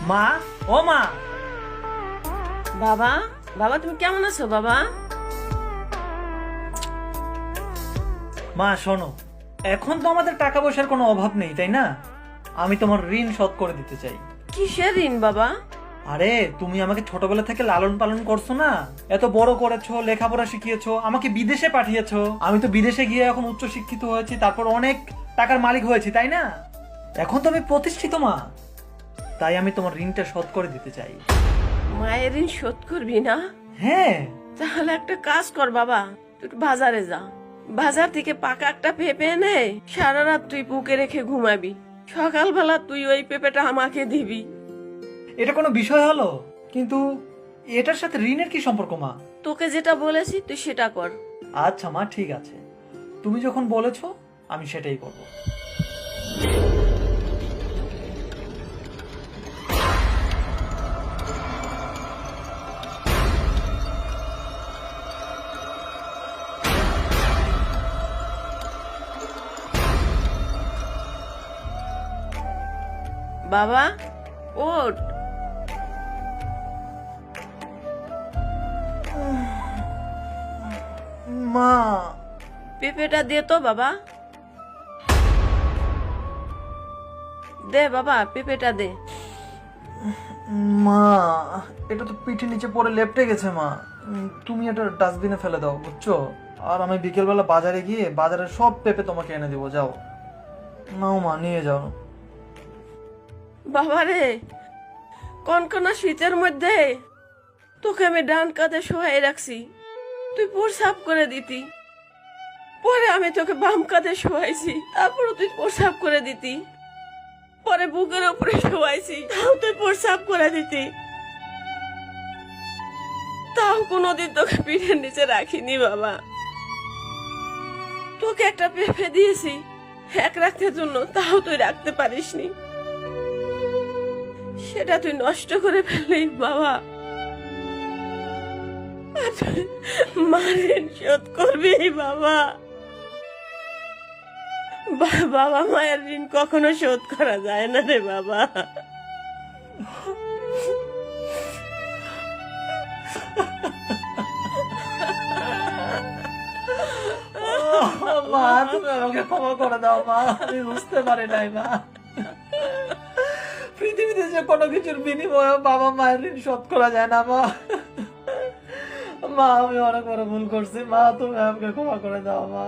মা, ও মা। বাবা, বাবা তুমি কেমন আছো বাবা? মা শোনো, এখন তো আমাদের টাকা পয়সার কোনো অভাব নেই, তাই না? আমি তোমার ঋণ শোধ করে দিতে চাই। কিসের ঋণ বাবা? আরে তুমি আমাকে ছোটবেলা থেকে লালন পালন করছো না, এত বড় করেছো, লেখাপড়া শিখিয়েছো, আমাকে বিদেশে পাঠিয়েছো। আমি তো বিদেশে গিয়ে এখন উচ্চ শিক্ষিত হয়েছি, তারপর অনেক টাকার মালিক হয়েছি, তাই না? এখন তো আমি প্রতিষ্ঠিত মা, তাই আমি তোমার ঋণটা শোধ করে দিতে চাই। মায়ের ঋণ শোধ করবি না? হ্যাঁ। তাহলে একটা কাজ কর বাবা, তুই একটু বাজারে যা, বাজার থেকে পাকা একটা পেঁপে এনে সারা রাত তুই বুকে রেখে ঘুমাবি, সকালবেলা তুই ওই পেঁপেটা আমাকে দিবি। এটা কোনো বিষয় হলো? কিন্তু এটার সাথে ঋণের কি সম্পর্ক মা? তোকে যেটা বলেছি তুই সেটা কর। আচ্ছা মা, ঠিক আছে, তুমি যখন বলেছো আমি সেটাই করব। বাবা ওঠ, মা, পেঁপেটা দে তো বাবা, দে বাবা পেঁপেটা দে। মা, এটা তো পিঠে নিচে পড়ে লেপটে গেছে মা। তুমি এটা ডাস্টবিনে ফেলে দাও, বুঝছো? আর আমি বিকেলবেলা বাজারে গিয়ে বাজারের সব পেঁপে তোমাকে এনে দেবো, যাও। নাও মা, নিয়ে যাও। বাবারে, কনকনা শীতের মধ্যে তোকে আমি ডান কাঁধে শোয়াই রাখছি, তুই প্রসাব করে দিতি, পরে আমি তোকে বাম কাঁধে শোয়াইছি, তারপরে তুই প্রসাব করে দিতি, পরে বুকের উপরে শোয়াইছি, তাও তুই প্রসাব করে দিতি, তাও কোনোদিন তোকে পিঠের নিচে রাখিনি বাবা। তোকে একটা পেঁপে দিয়েছি এক রাতের জন্য, তাও তুই রাখতে পারিসনি, সেটা তুই নষ্ট করে ফেললি বাবা। আর তুই মার ঋণ শোধ করবি বাবা? বাবা মায়ের ঋণ কখনো শোধ করা যায় না রে বাবা। মা, তুমি আমাকে ক্ষমা করে দাও মা, আমি বুঝতে পারি নাই মা। পৃথিবীতে যে কোনো কিছুর বিনিময়ে বাবা মায়ের ঋণ শোধ করা যায় না মা। মা, আমি অনেক বড় ভুল করছি মা, তুমি আমাকে ক্ষমা করে দাও মা।